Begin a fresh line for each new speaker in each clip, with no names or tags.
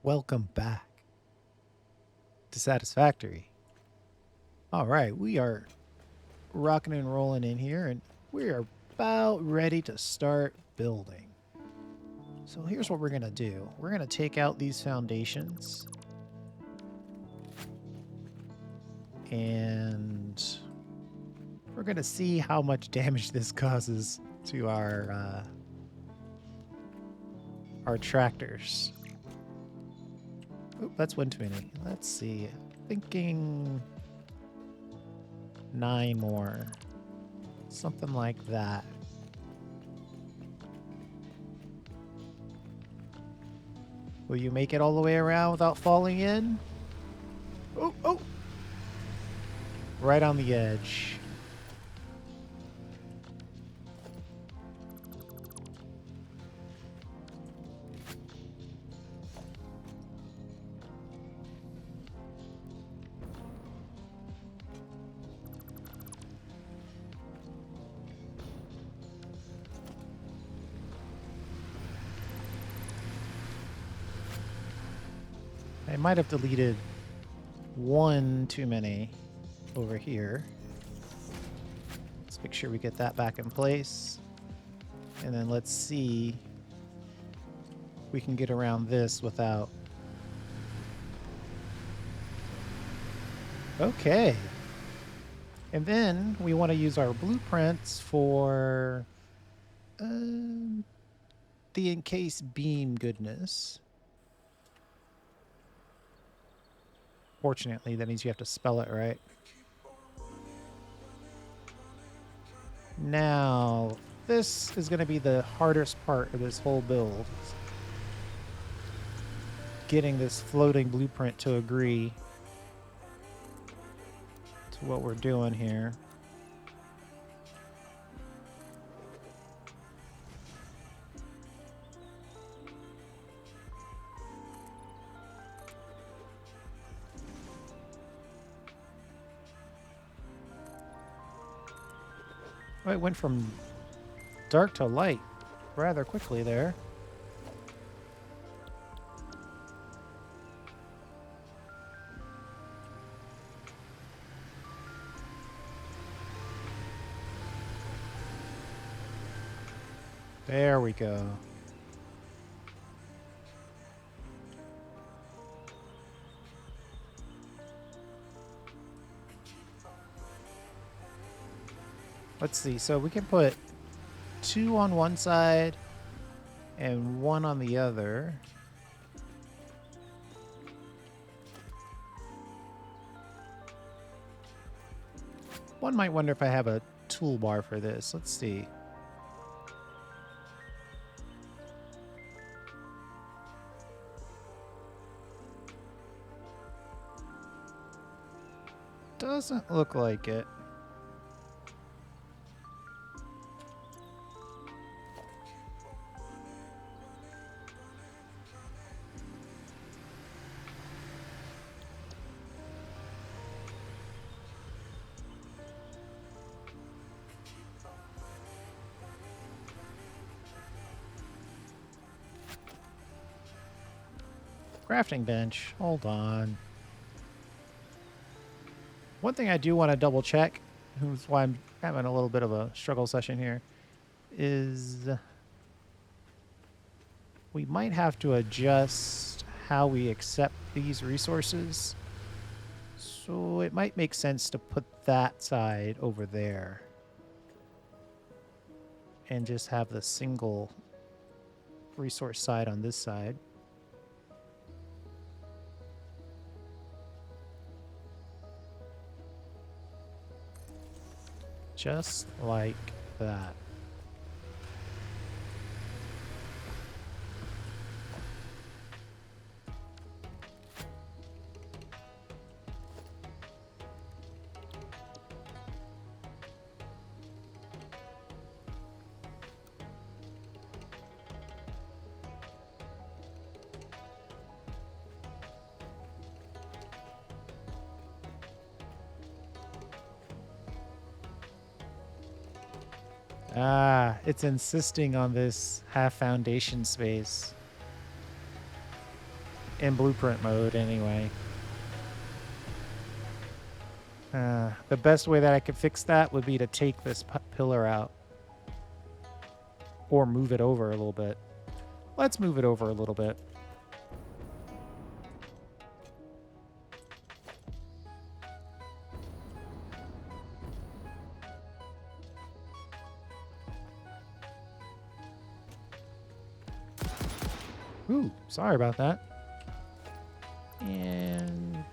Welcome back to Satisfactory. All right, we are rocking and rolling in here, and we are about ready to start building. So here's what we're going to do. We're going to take out these foundations, and we're going to see how much damage this causes to our tractors. Oh, that's one too many. Let's see. Thinking 9 more. Something like that. Will you make it all the way around without falling in? Oh, oh! Right on the edge. I might have deleted one too many over here. Let's make sure we get that back in place. And then let's see if we can get around this without... Okay. And then we want to use our blueprints for the encased beam goodness. Fortunately, that means you have to spell it right. Now, this is going to be the hardest part of this whole build. Getting this floating blueprint to agree to what we're doing here. Oh, it went from dark to light rather quickly there. There we go. Let's see. So we can put 2 on one side and 1 on the other. One might wonder if I have a toolbar for this. Let's see. Doesn't look like it. Crafting bench. Hold on. One thing I do want to double check, which is why I'm having a little bit of a struggle session here, is we might have to adjust how we accept these resources. So it might make sense to put that side over there and just have the single resource side on this side. Just like that. Ah, it's insisting on this half foundation space. in blueprint mode anyway. The best way that I could fix that would be to take this pillar out. Or move it over a little bit. Let's move it over a little bit. Ooh, sorry about that. And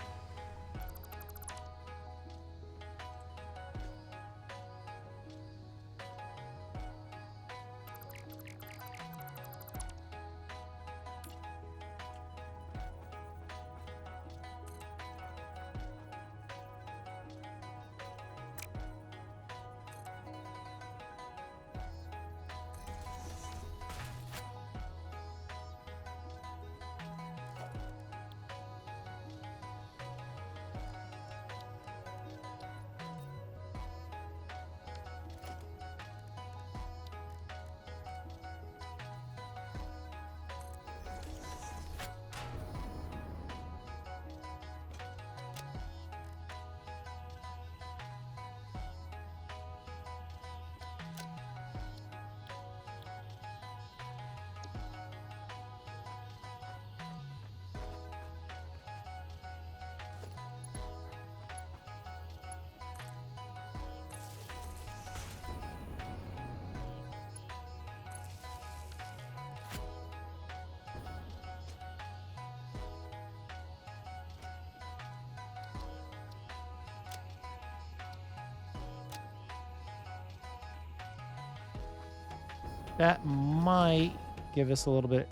that might give us a little bit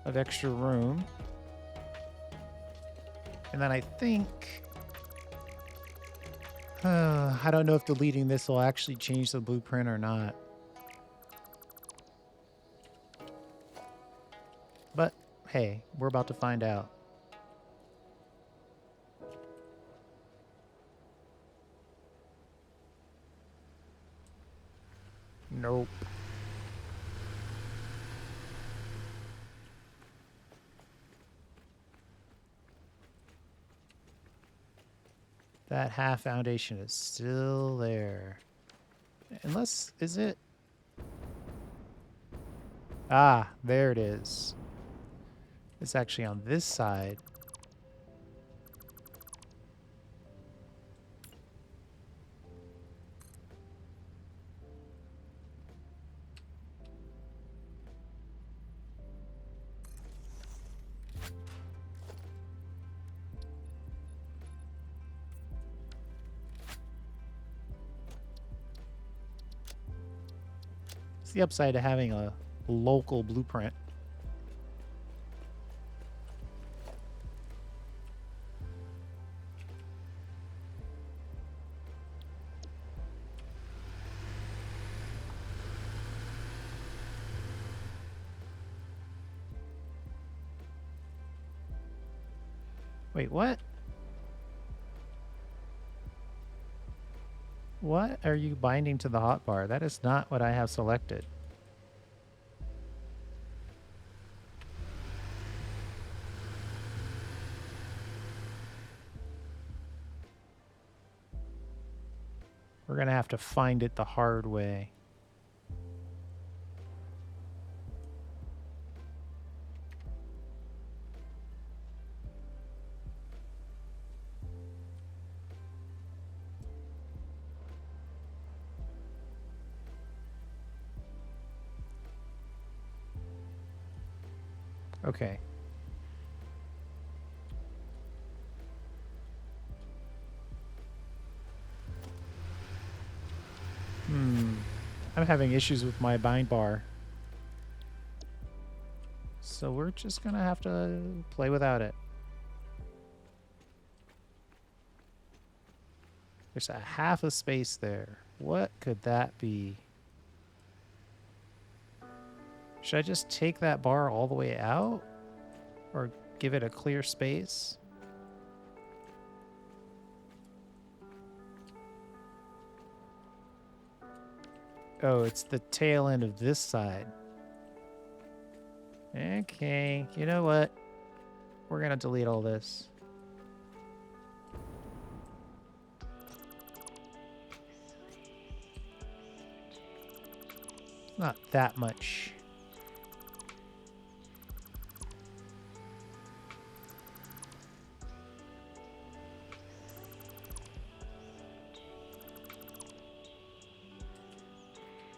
of extra room. And then I think... I don't know if deleting this will actually change the blueprint or not. But, hey, we're about to find out. Nope. That half foundation is still there. Unless, is it? Ah, there it is. It's actually on this side. It's the upside of having a local blueprint. Wait, what? What are you binding to the hotbar? That is not what I have selected. We're gonna have to find it the hard way. Okay. I'm having issues with my bind bar. So we're just gonna have to play without it. There's a half a space there. What could that be? Should I just take that bar all the way out? Or give it a clear space? Oh, it's the tail end of this side. Okay, you know what? we're going to delete all this. Not that much.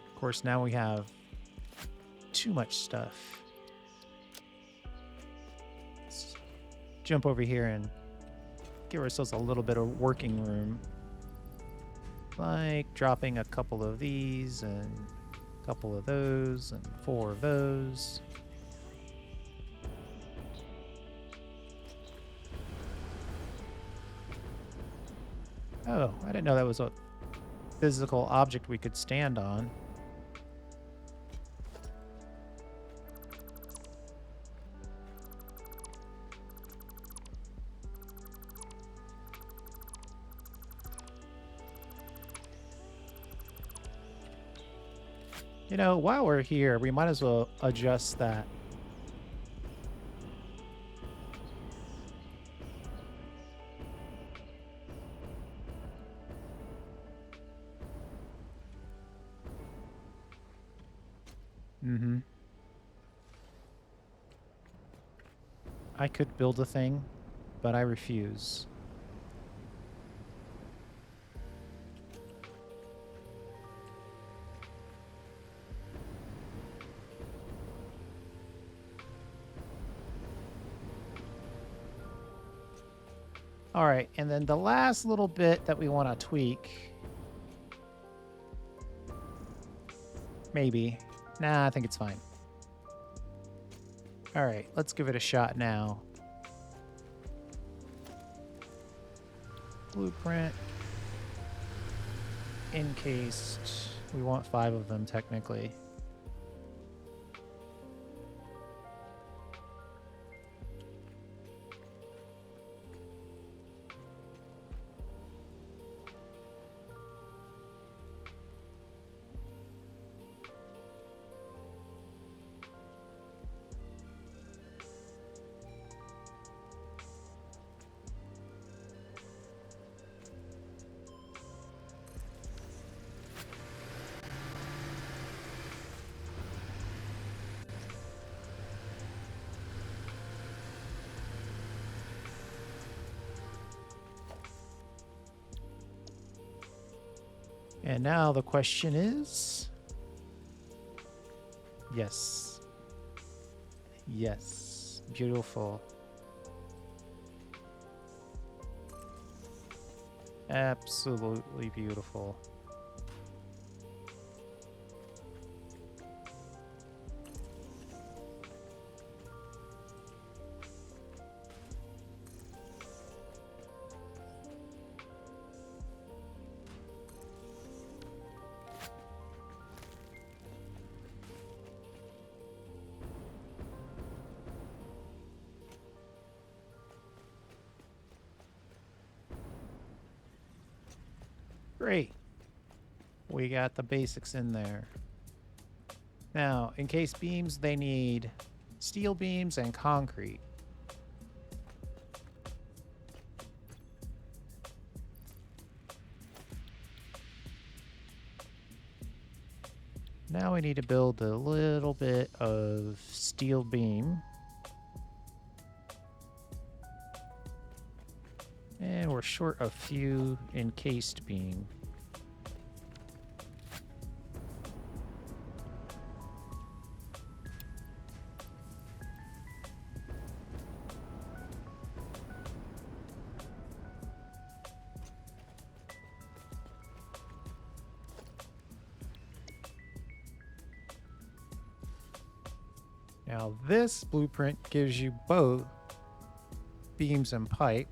Of course, now we have too much stuff. Let's jump over here and give ourselves a little bit of working room. Like dropping a couple of these and a couple of those and 4 of those. Oh, I didn't know that was a physical object we could stand on. You know, while we're here, we might as well adjust that. Mm-hmm. I could build a thing, but I refuse. All right, and then the last little bit that we want to tweak. Maybe. Nah, I think it's fine. All right, let's give it a shot now. Blueprint. Encased. We want 5 of them, technically. And now the question is... Yes. Yes. Beautiful. Absolutely beautiful. Great. We got the basics in there. Now, encased beams, they need steel beams and concrete. Now we need to build a little bit of steel beam. And we're short a few encased beam. Now this blueprint gives you both beams and pipe.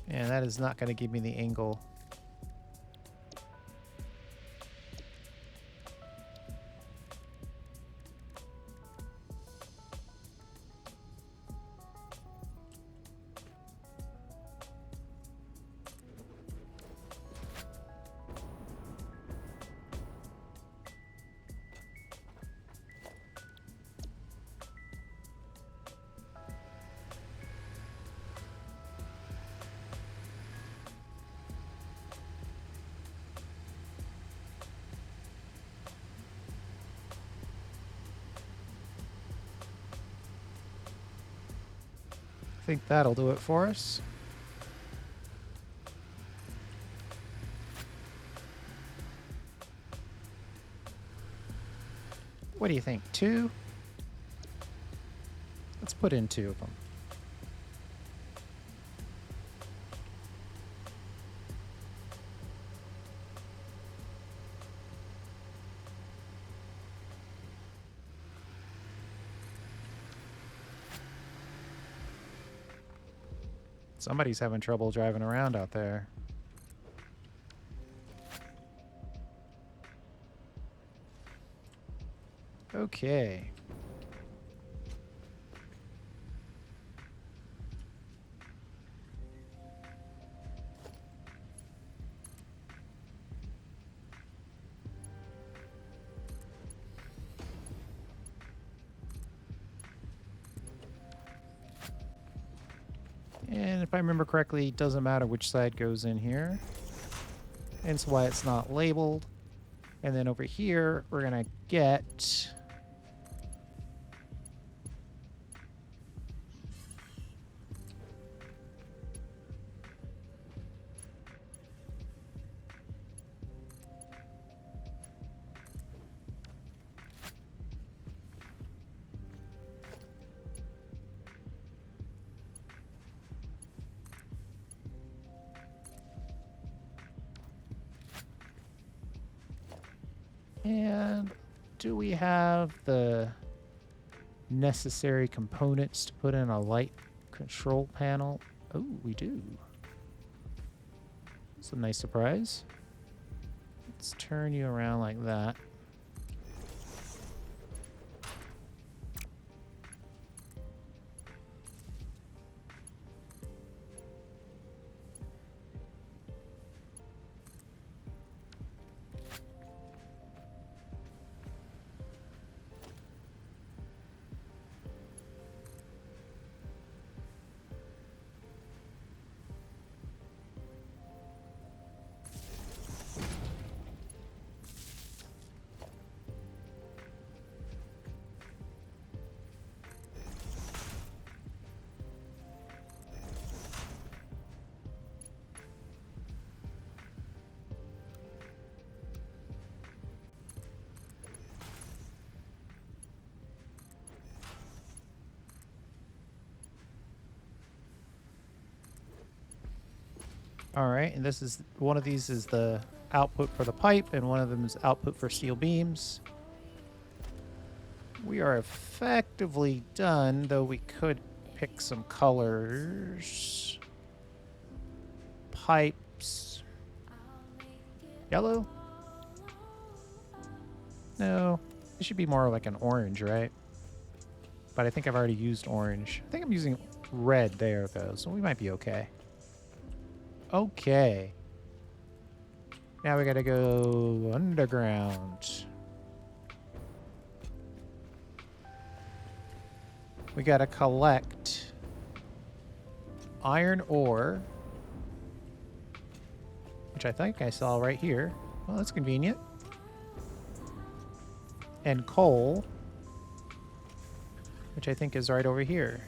And that is not going to give me the angle. I think that'll do it for us. What do you think? 2? Let's put in 2 of them. Somebody's having trouble driving around out there. Okay. And if I remember correctly, it doesn't matter which side goes in here. Hence why it's not labeled. And then over here, we're going to get... And do we have the necessary components to put in a light control panel? Oh, we do. It's a nice surprise. Let's turn you around like that. All right, and this is one of these is the output for the pipe, and one of them is output for steel beams. We are effectively done, though we could pick some colors. Pipes. Yellow? No, it should be more like an orange, right? But I think I've already used orange. I think I'm using red there, though, so we might be okay. Okay. Now we gotta go underground. We gotta collect iron ore, which I think I saw right here. Well, that's convenient. And coal, which I think is right over here.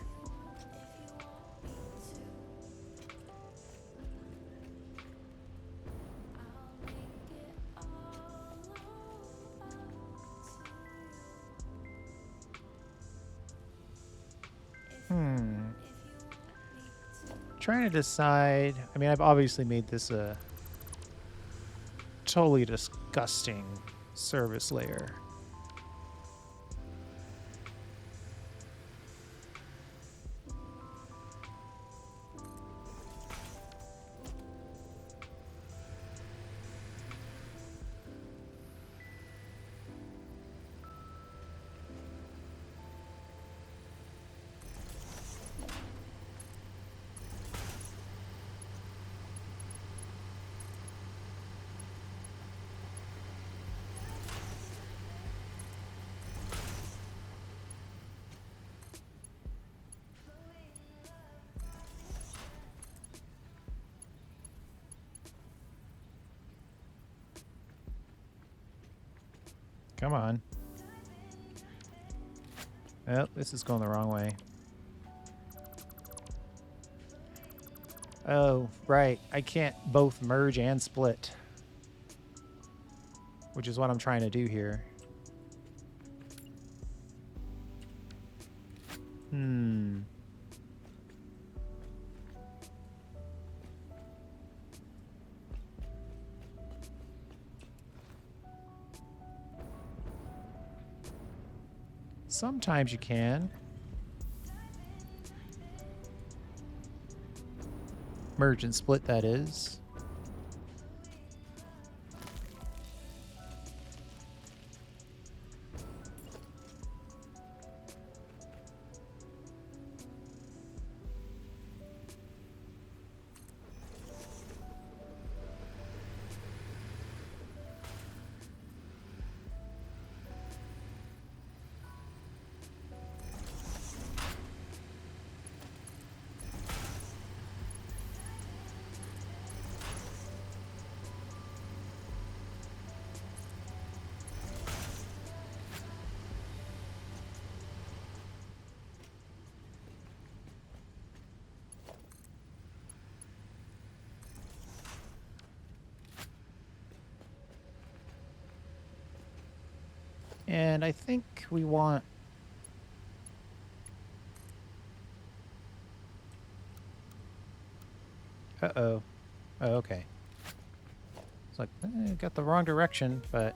Trying to decide. I mean, I've obviously made this a totally disgusting service layer. Come on. Oh, this is going the wrong way. Oh, right. I can't both merge and split, which is what I'm trying to do here. Hmm. Sometimes you can. Merge and split, that is. And I think we want... Uh-oh. Oh, okay. It's like, got the wrong direction, but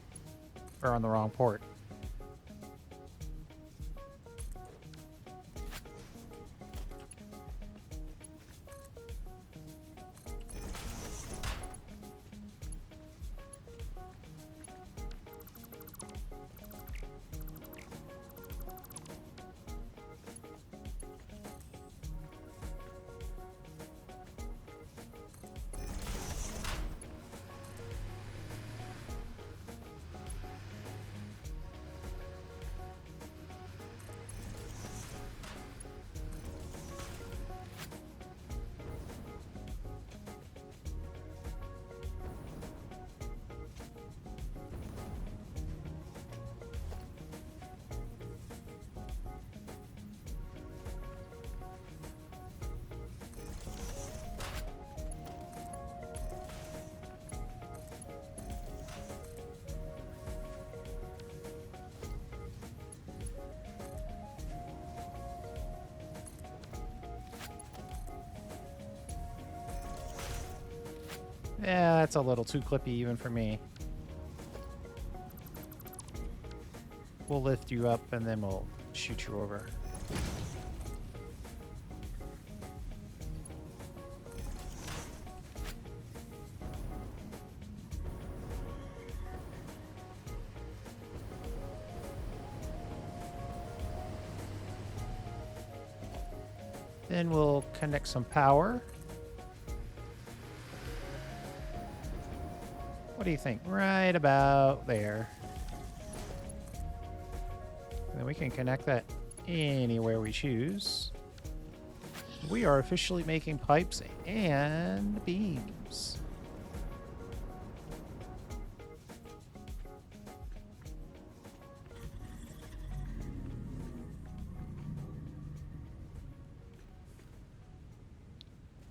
we're on the wrong port. Yeah, that's a little too clippy even for me. We'll lift you up and then we'll shoot you over. Then we'll connect some power. What do you think? Right about there. And then we can connect that anywhere we choose. We are officially making pipes and beams.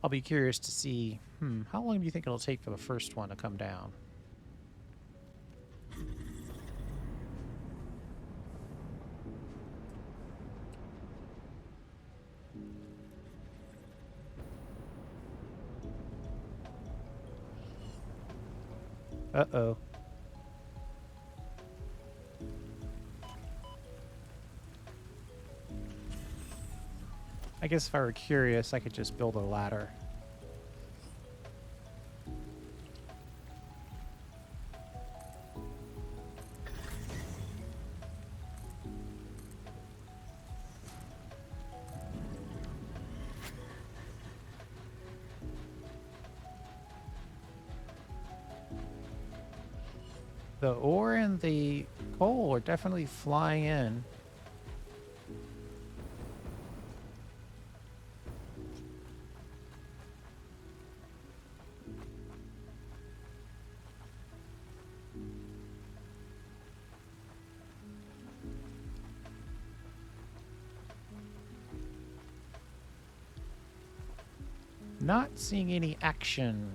I'll be curious to see, how long do you think it'll take for the first one to come down? Uh-oh. I guess if I were curious, I could just build a ladder. The ore and the coal are definitely flying in. Not seeing any action.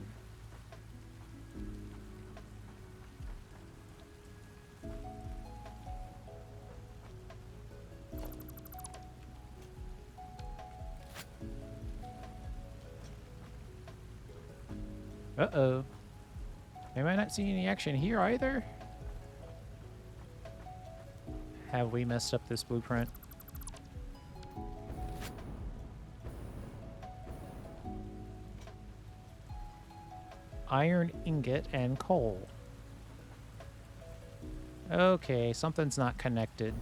Uh-oh. Am I not seeing any action here either? Have we messed up this blueprint? Iron ingot and coal. Okay, something's not connected.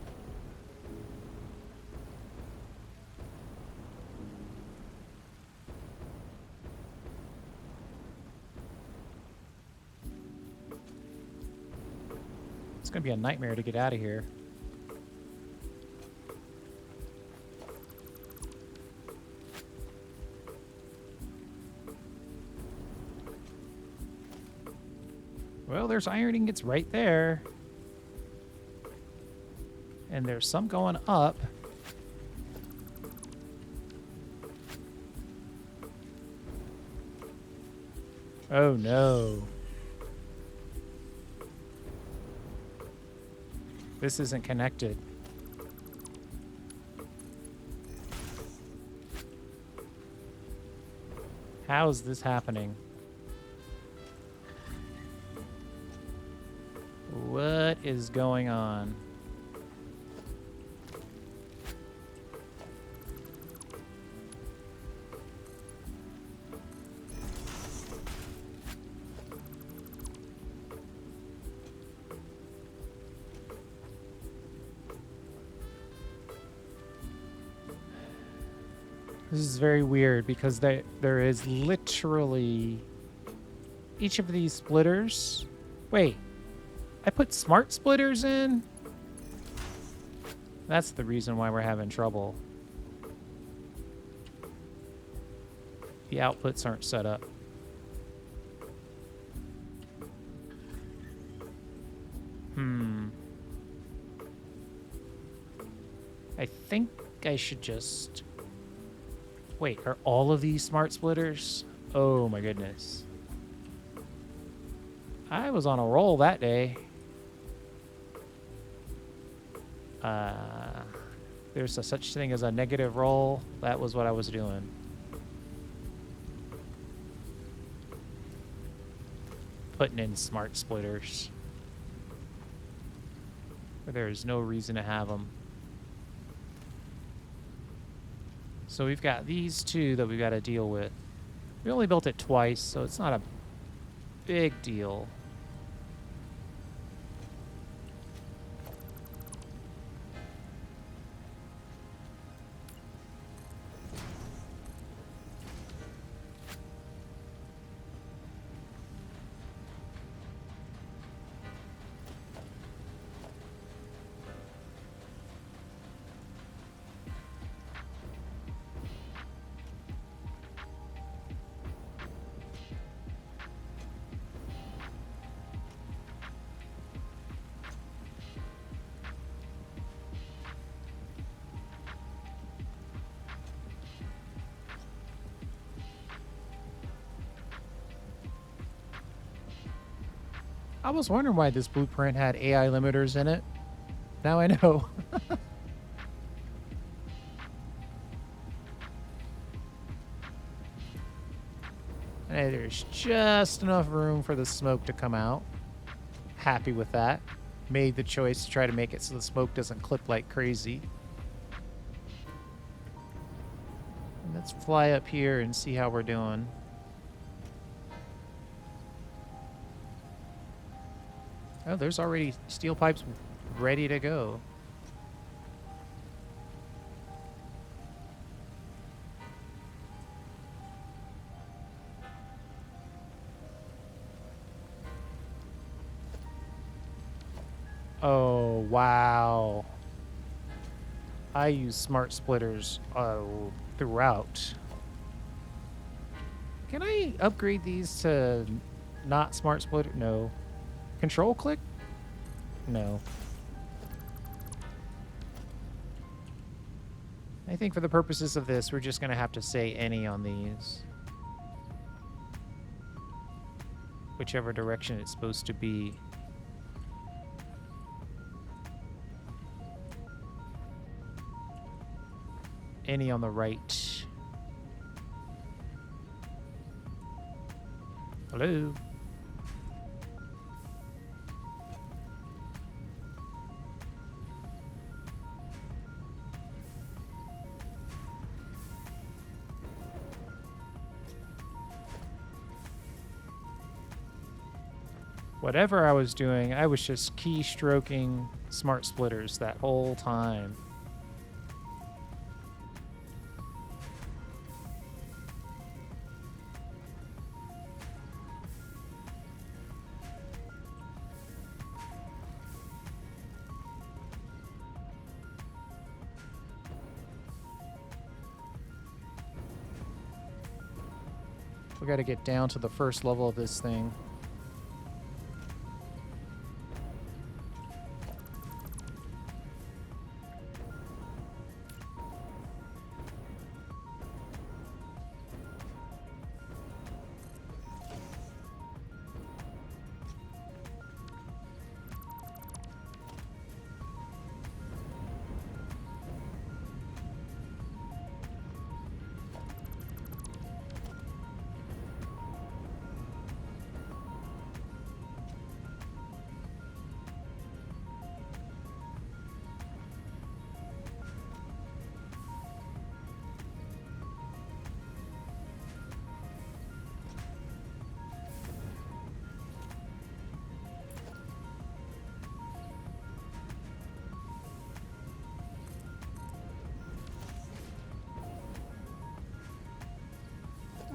It's gonna be a nightmare to get out of here. Well, there's iron ingots right there. And there's some going up. Oh no. This isn't connected. How is this happening? What is going on? This is very weird because there is literally each of these splitters. Wait, I put smart splitters in? That's the reason why we're having trouble. The outputs aren't set up. I think I should just... Wait, are all of these smart splitters? Oh my goodness. I was on a roll that day. There's a such thing as a negative roll. That was what I was doing. Putting in smart splitters. But there's no reason to have them. So we've got these two that we've got to deal with. We only built it twice, so it's not a big deal. I was wondering why this blueprint had AI limiters in it. Now I know. Hey, there's just enough room for the smoke to come out. Happy with that. Made the choice to try to make it so the smoke doesn't clip like crazy. And let's fly up here and see how we're doing. Oh, there's already steel pipes ready to go. Oh, wow. I use smart splitters throughout. Can I upgrade these to not smart splitter? No. Control click? No. I think for the purposes of this, we're just going to have to say any on these. whichever direction it's supposed to be. Any on the right. Hello? Whatever I was doing, I was just keystroking smart splitters that whole time. We got to get down to the first level of this thing.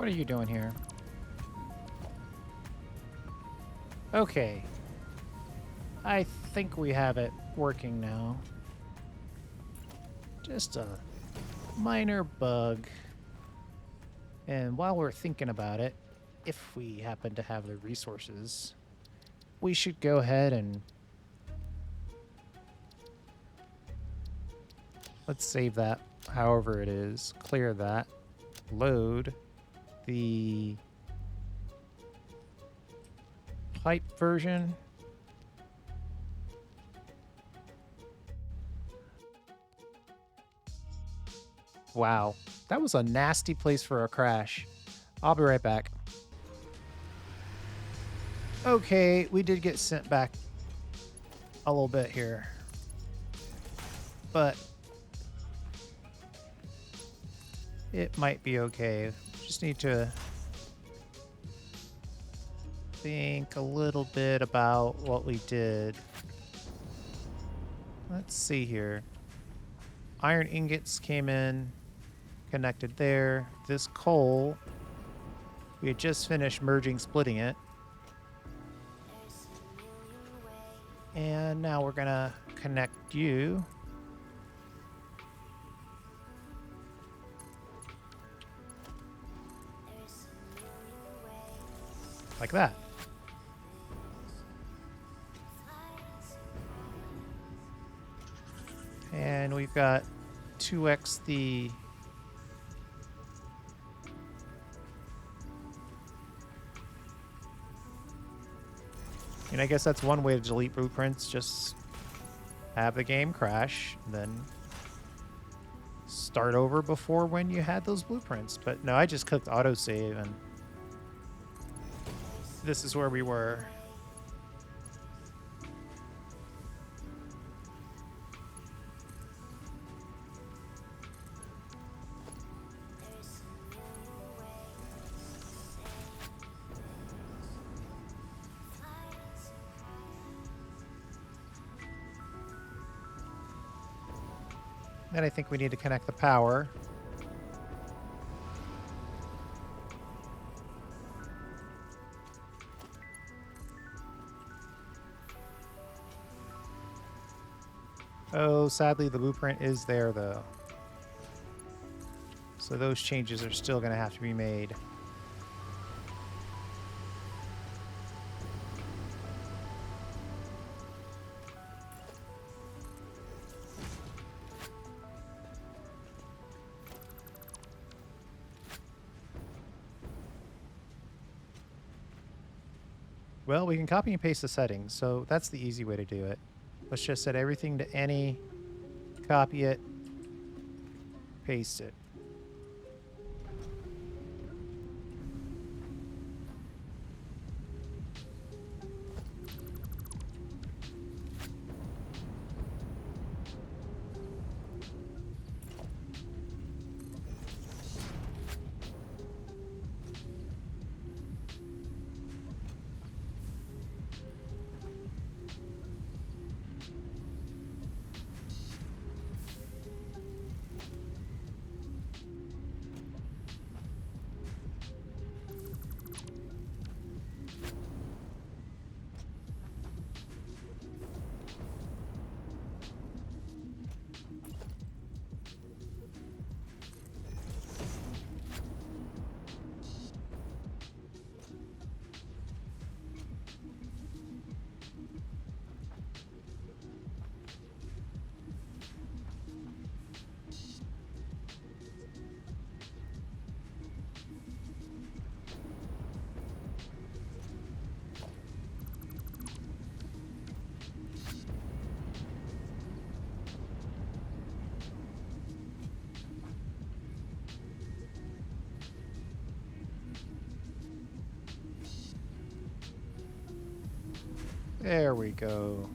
What are you doing here? Okay. I think we have it working now. Just a minor bug. And while we're thinking about it, if we happen to have the resources, we should go ahead and let's save that however it is. Clear that. Load the pipe version. Wow, that was a nasty place for a crash. I'll be right back. Okay, we did get sent back a little bit here. But it might be okay. Just need to think a little bit about what we did. Let's see here. Iron ingots came in, connected there. This coal, we had just finished merging, splitting it. And now we're gonna connect you. Like that. And we've got 2x the and I guess that's one way to delete blueprints, just have the game crash, then start over before when you had those blueprints. But no, I just clicked autosave and this is where we were. Then I think we need to connect the power. Oh, sadly the blueprint is there though. So those changes are still going to have to be made. Well, we can copy and paste the settings, so that's the easy way to do it. Let's just set everything to any, copy it, paste it. There we go.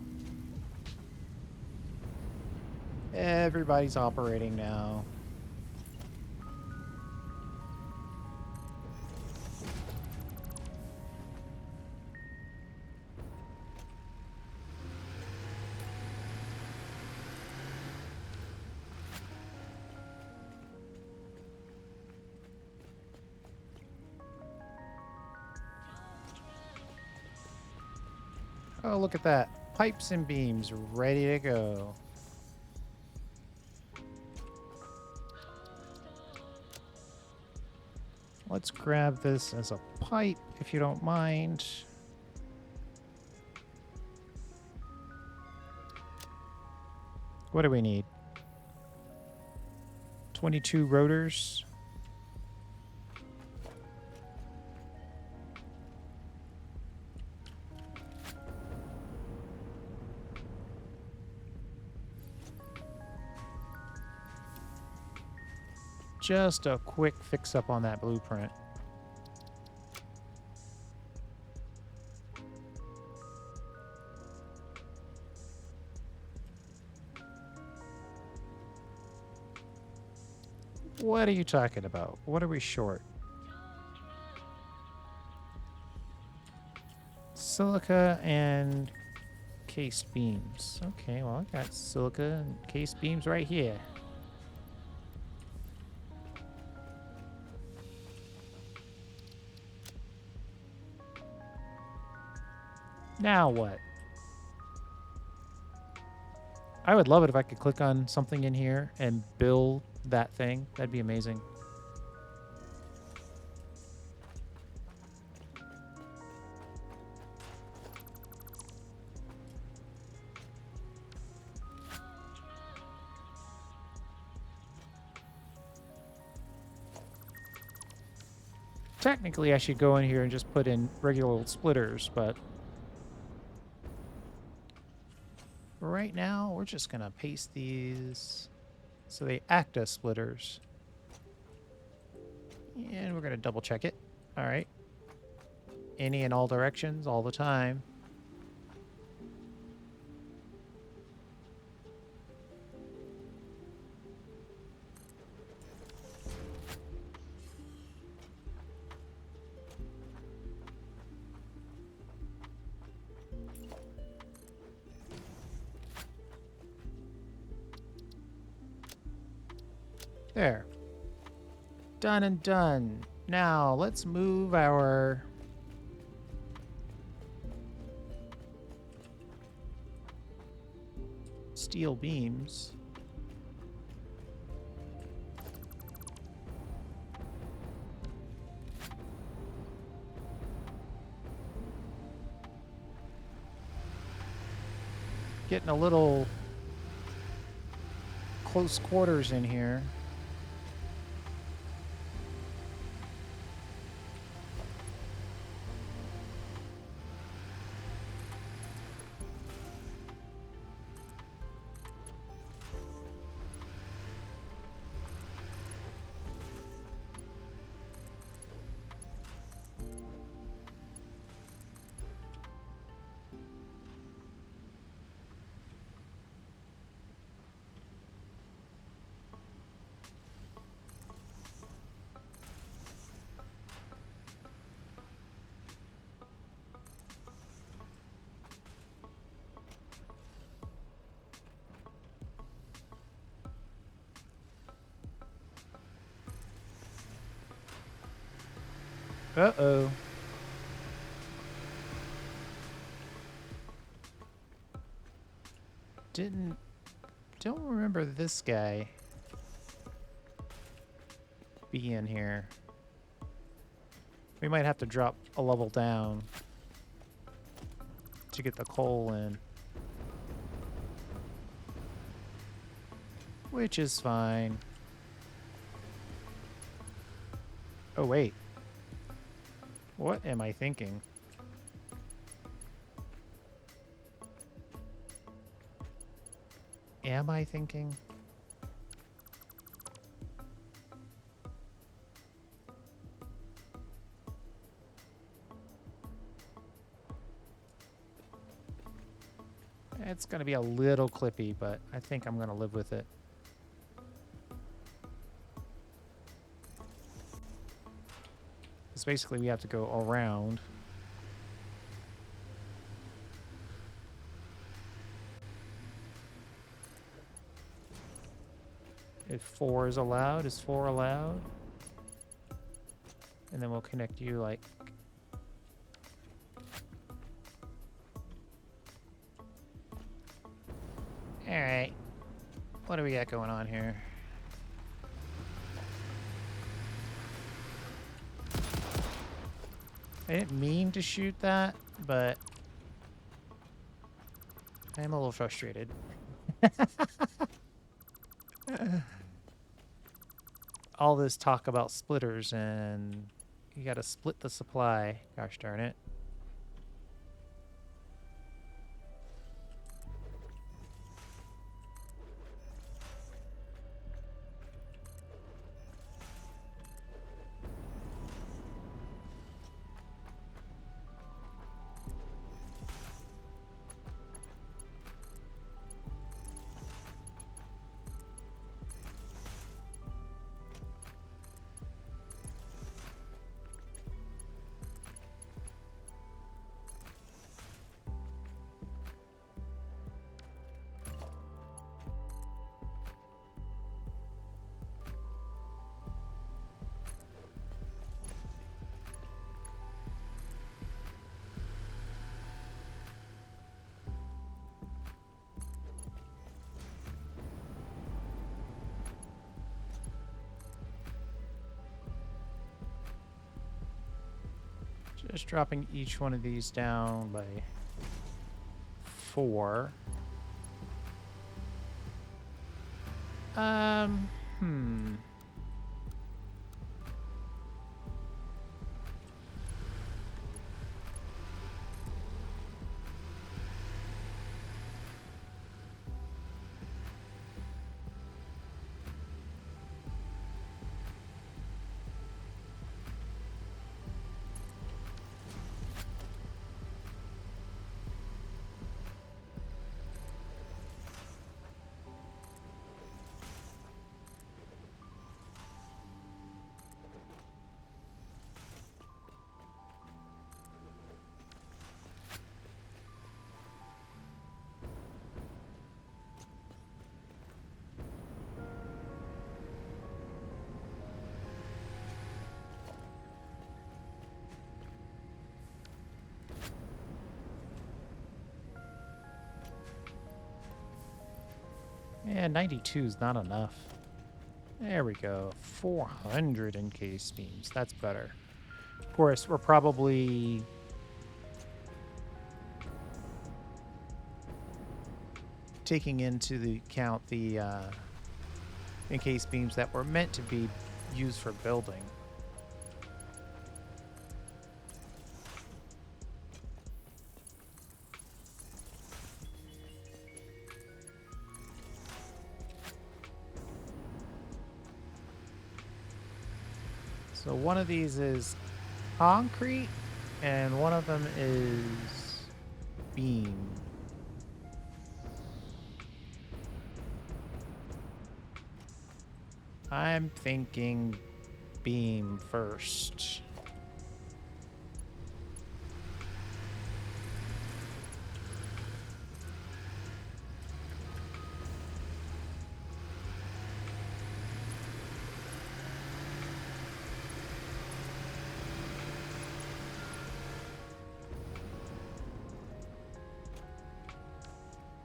Everybody's operating now. Oh, look at that. Pipes and beams ready to go. Let's grab this as a pipe, if you don't mind. What do we need? 22 rotors. Just a quick fix up on that blueprint. What are you talking about? What are we short? Silica and cased beams. Okay, well, I got silica and cased beams right here. Now what? I would love it if I could click on something in here and build that thing. That'd be amazing. Technically, I should go in here and just put in regular old splitters, but right now, we're just going to paste these so they act as splitters. And we're going to double check it. All right. Any and all directions, all the time. There. Done and done. Now, let's move our steel beams. Getting a little close quarters in here. Uh-oh. Don't remember this guy being here. We might have to drop a level down to get the coal in. Which is fine. Oh, wait. What am I thinking? Am I thinking? It's going to be a little clippy, but I think I'm going to live with it. Because basically we have to go around. If 4 is allowed, is 4 allowed? And then we'll connect you like... Alright. What do we got going on here? I didn't mean to shoot that, but I am a little frustrated. All this talk about splitters and you gotta split the supply. Gosh darn it. Just dropping each one of these down by 4. Hmm. Yeah, 92 is not enough. There we go. 400 encased beams. That's better. Of course, we're probably... taking into the account the encased beams that were meant to be used for building. So one of these is concrete, and one of them is beam. I'm thinking beam first.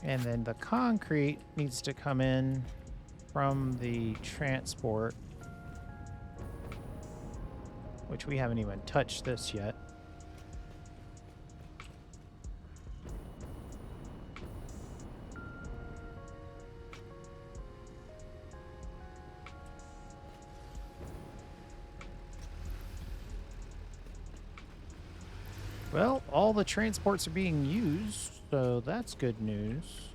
And then the concrete needs to come in from the transport, which we haven't even touched this yet. Well, all the transports are being used, so that's good news.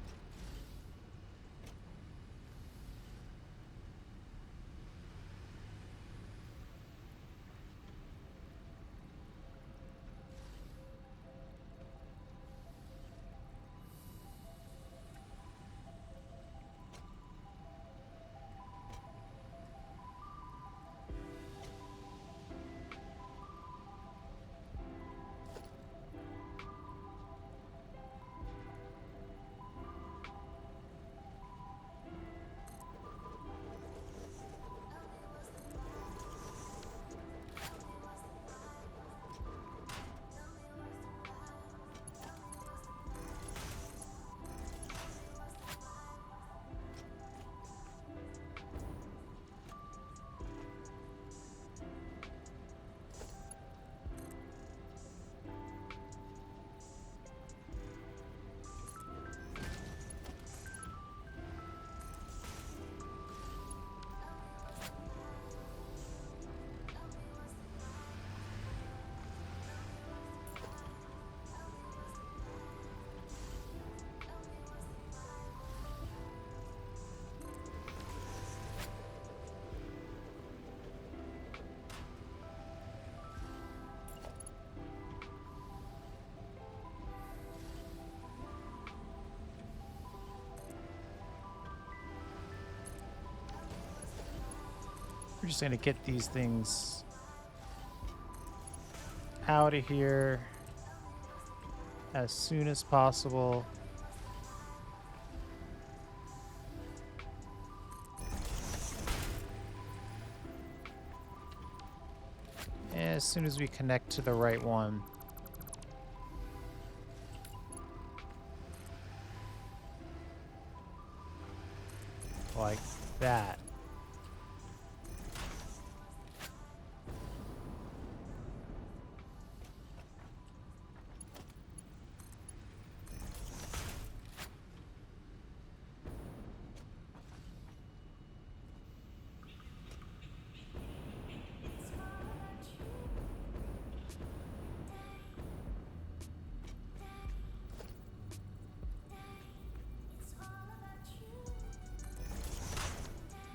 We're just going to get these things out of here as soon as possible. As soon as we connect to the right one. Like that.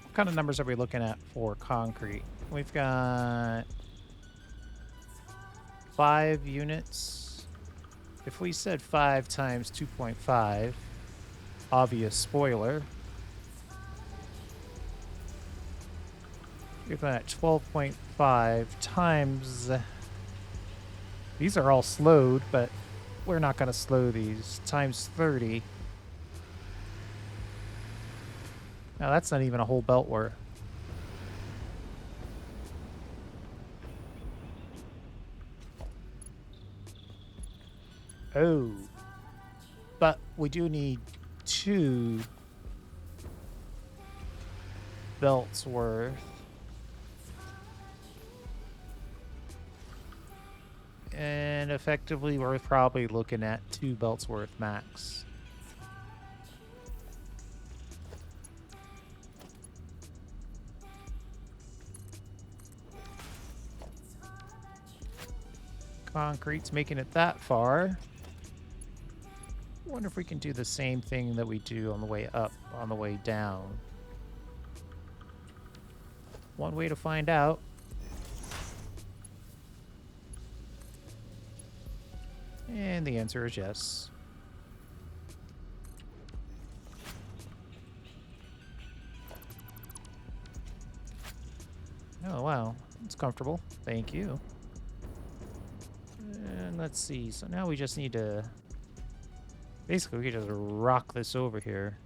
What kind of numbers are we looking at for concrete? We've got 5 units. If we said 5 times 2.5, obvious spoiler, you're looking at 12.5 times. These are all slowed, but we're not going to slow these. Times 30. Now that's not even a whole belt worth. Oh. But we do need 2 belts worth. And effectively, we're probably looking at 2 belts worth max. Concrete's making it that far. Wonder if we can do the same thing that we do on the way up, on the way down. One way to find out. And the answer is yes. Oh, wow. It's comfortable. Thank you. And let's see. So now we just need to... Basically, we can just rock this over here.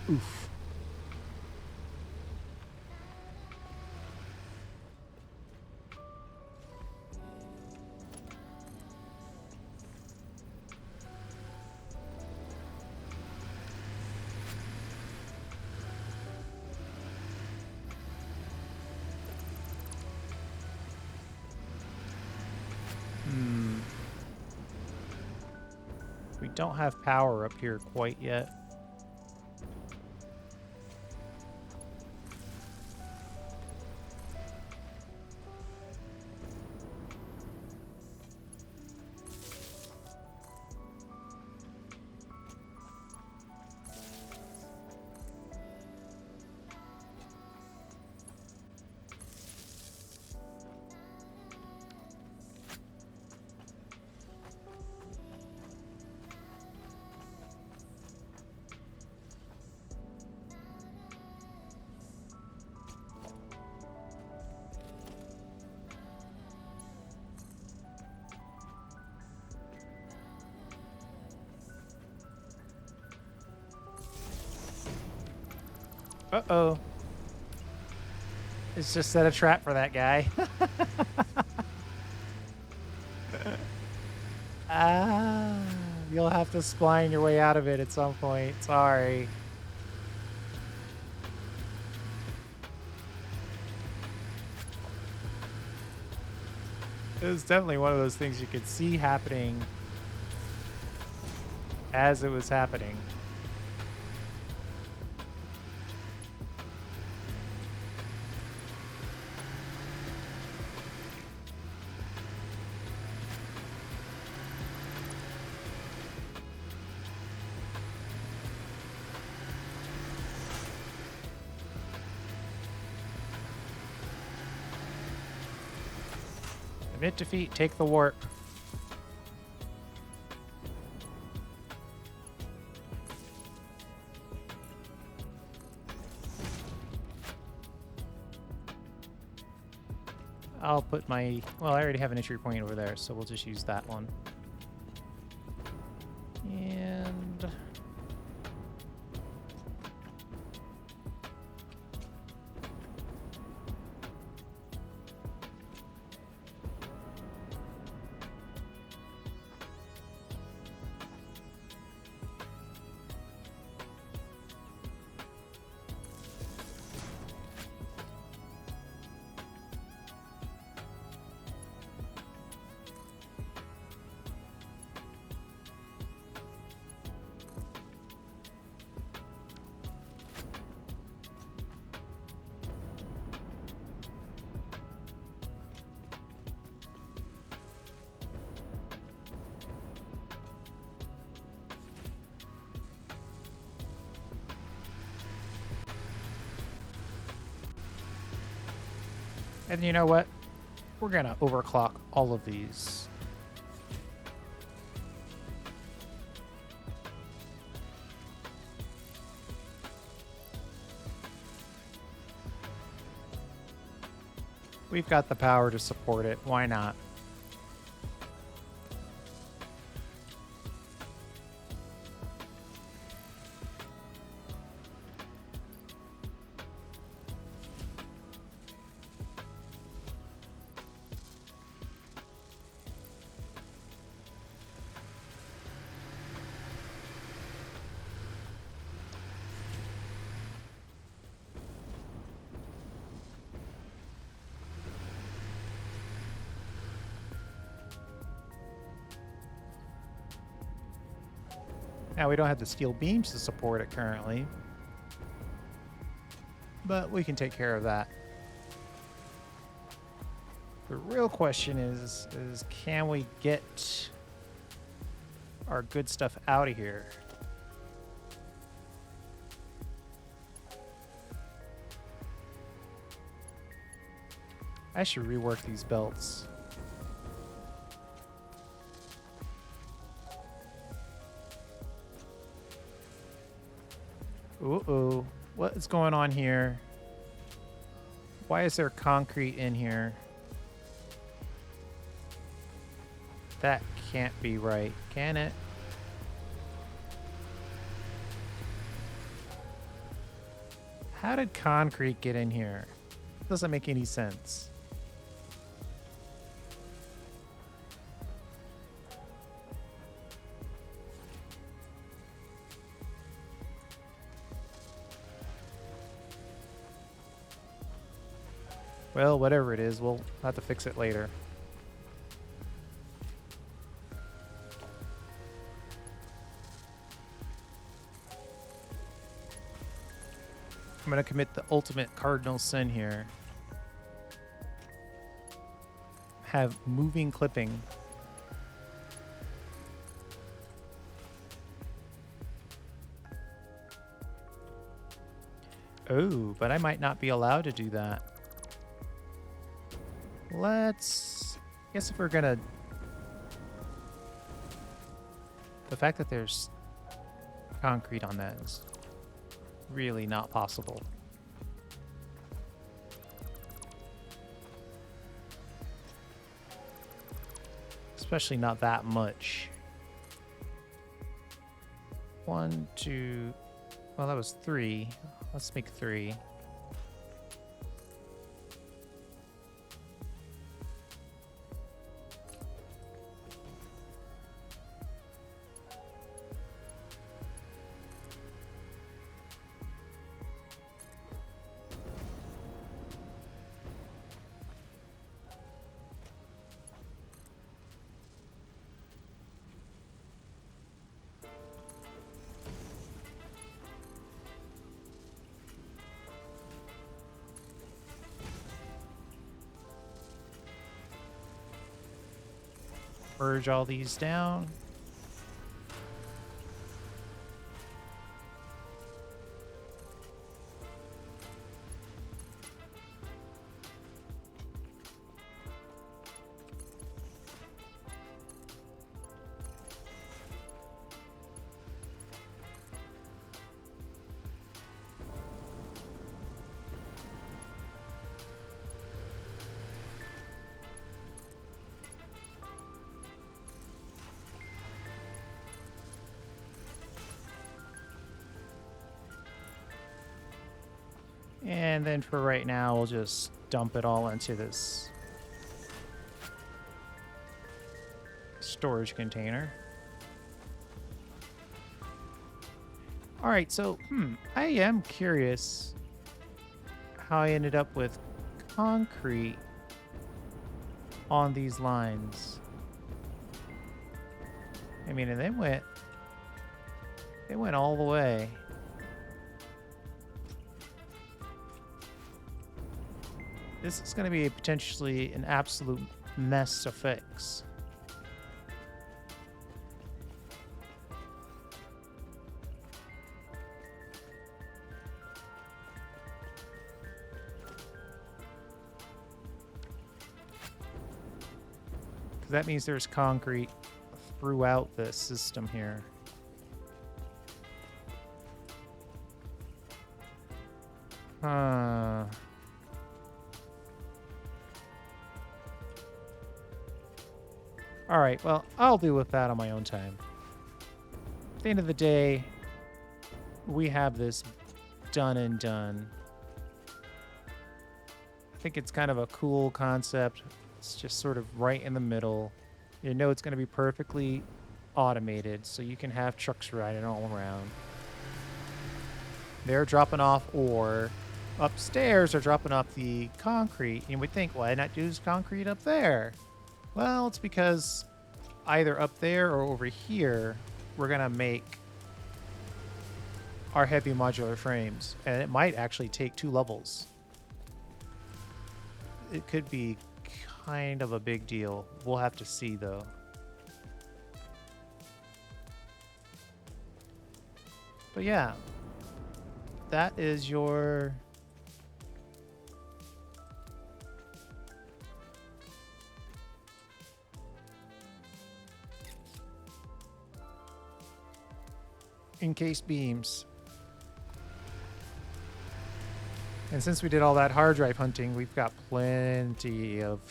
Oof. We don't have power up here quite yet. Uh-oh. It's just set a trap for that guy. Ah, you'll have to spline your way out of it at some point. Sorry. It was definitely one of those things you could see happening as it was happening. Admit defeat, take the warp. I'll put my... Well, I already have an entry point over there, so we'll just use that one. And... And you know what? We're gonna overclock all of these. We've got the power to support it. Why not? Now, we don't have the steel beams to support it currently, but we can take care of that. The real question is can we get our good stuff out of here? I should rework these belts. Uh-oh. What is going on here? Why is there concrete in here? That can't be right, can it? How did concrete get in here? Doesn't make any sense. Well, whatever it is, we'll have to fix it later. I'm going to commit the ultimate cardinal sin here. Have moving clipping. Oh, but I might not be allowed to do that. Let's... I guess if we're going to... The fact that there's concrete on that is really not possible. Especially not that much. 1, 2... Well, that was 3. Let's make 3. Merge all these down. And then for right now, we'll just dump it all into this storage container. All right, so, I am curious how I ended up with concrete on these lines. I mean, and they went all the way. This is going to be potentially an absolute mess to fix. That means there's concrete throughout the system here. All right, well, I'll deal with that on my own time. At the end of the day, we have this done and done. I think it's kind of a cool concept. It's just sort of right in the middle. You know it's going to be perfectly automated, so you can have trucks riding all around. They're dropping off ore. Upstairs, they're dropping off the concrete. And we'd think, why not use concrete up there? Well, it's because either up there or over here, we're going to make our heavy modular frames. And it might actually take 2 levels. It could be kind of a big deal. We'll have to see, though. But yeah, that is your... encased beams. And since we did all that hard drive hunting, we've got plenty of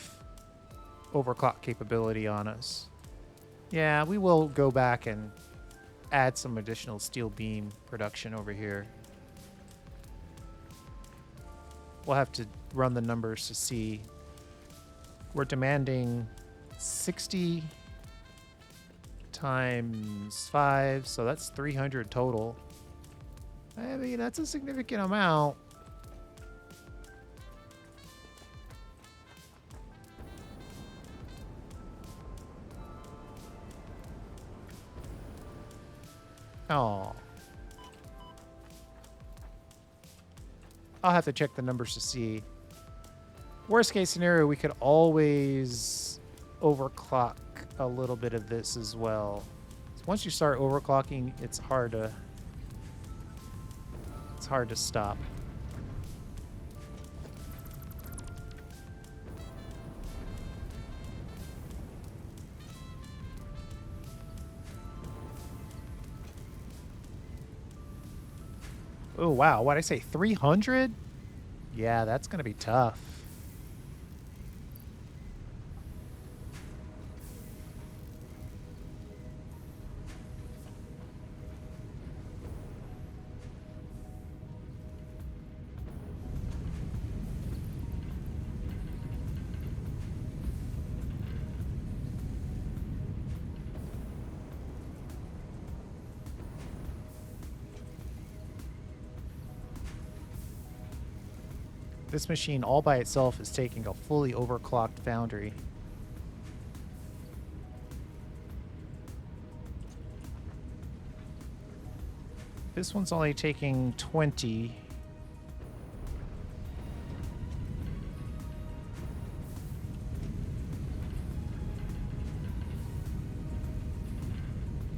overclock capability on us. Yeah, we will go back and add some additional steel beam production over here. We'll have to run the numbers to see. We're demanding 60 times 5, so that's 300 total. I mean, that's a significant amount. Oh. I'll have to check the numbers to see. Worst case scenario, we could always overclock a little bit of this as well. So once you start overclocking, it's hard to stop. Oh, wow. What'd I say? 300? Yeah, that's going to be tough. This machine all by itself is taking a fully overclocked foundry. This one's only taking 20.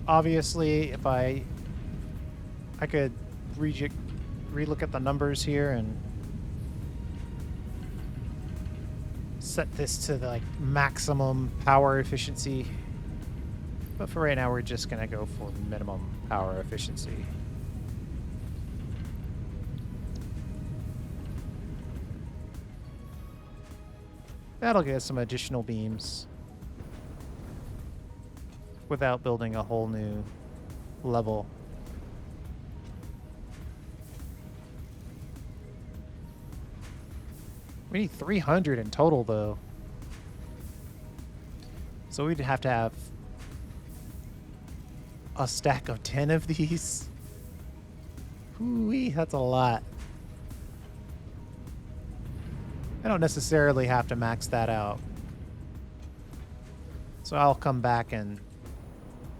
Obviously, if I could relook at the numbers here and set this to the like maximum power efficiency. But for right now, we're just going to go for minimum power efficiency. That'll get us some additional beams without building a whole new level. We need 300 in total, though. So we'd have to have a stack of 10 of these. Ooh-wee, that's a lot. I don't necessarily have to max that out. So I'll come back and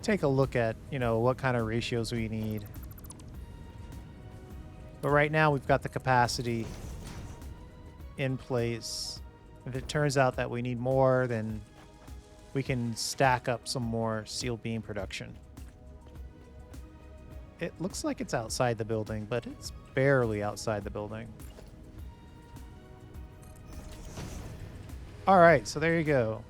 take a look at, you know, what kind of ratios we need. But right now we've got the capacity in place. If it turns out that we need more, then we can stack up some more steel beam production. It looks like it's outside the building, but it's barely outside the building. All right, so there you go.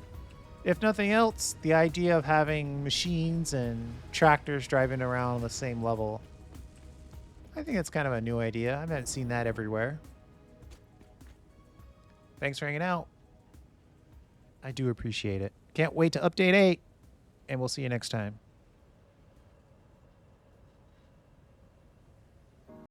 If nothing else, the idea of having machines and tractors driving around on the same level, I think it's kind of a new idea. I haven't seen that everywhere. Thanks for hanging out. I do appreciate it. Can't wait to update 8, and we'll see you next time.